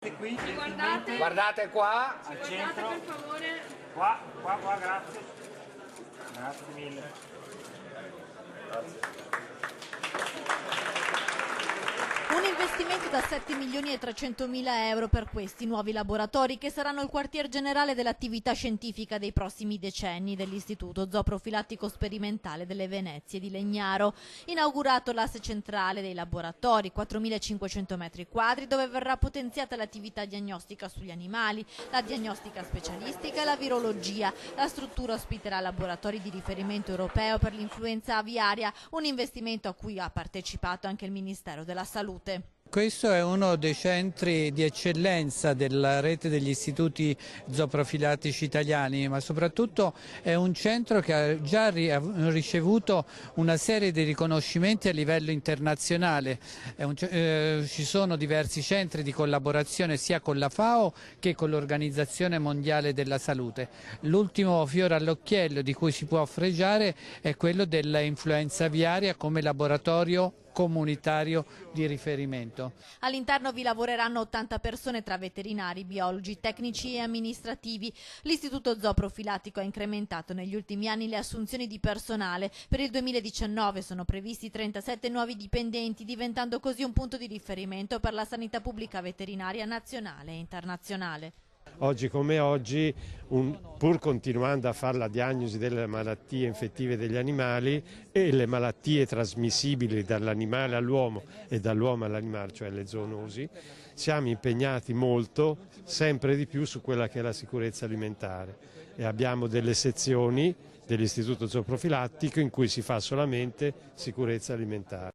Qui, Guardate, guardate qua, al centro, per favore. Qua, grazie. Grazie mille. Grazie. Un investimento da 7.300.000 € per questi nuovi laboratori che saranno il quartier generale dell'attività scientifica dei prossimi decenni dell'Istituto Zooprofilattico Sperimentale delle Venezie di Legnaro. Inaugurato l'asse centrale dei laboratori, 4.500 metri quadri, dove verrà potenziata l'attività diagnostica sugli animali, la diagnostica specialistica e la virologia. La struttura ospiterà laboratori di riferimento europeo per l'influenza aviaria, un investimento a cui ha partecipato anche il Ministero della Salute. Questo è uno dei centri di eccellenza della rete degli istituti zooprofilattici italiani, ma soprattutto è un centro che ha già ricevuto una serie di riconoscimenti a livello internazionale. Ci sono diversi centri di collaborazione sia con la FAO che con l'Organizzazione Mondiale della Salute. L'ultimo fiore all'occhiello di cui si può fregiare è quello dell'influenza aviaria come laboratorio comunitario di riferimento. All'interno vi lavoreranno 80 persone tra veterinari, biologi, tecnici e amministrativi. L'Istituto Zooprofilattico ha incrementato negli ultimi anni le assunzioni di personale. Per il 2019 sono previsti 37 nuovi dipendenti, diventando così un punto di riferimento per la sanità pubblica veterinaria nazionale e internazionale. Oggi come oggi, pur continuando a fare la diagnosi delle malattie infettive degli animali e le malattie trasmissibili dall'animale all'uomo e dall'uomo all'animale, cioè le zoonosi, siamo impegnati molto, sempre di più, su quella che è la sicurezza alimentare e abbiamo delle sezioni dell'Istituto Zooprofilattico in cui si fa solamente sicurezza alimentare.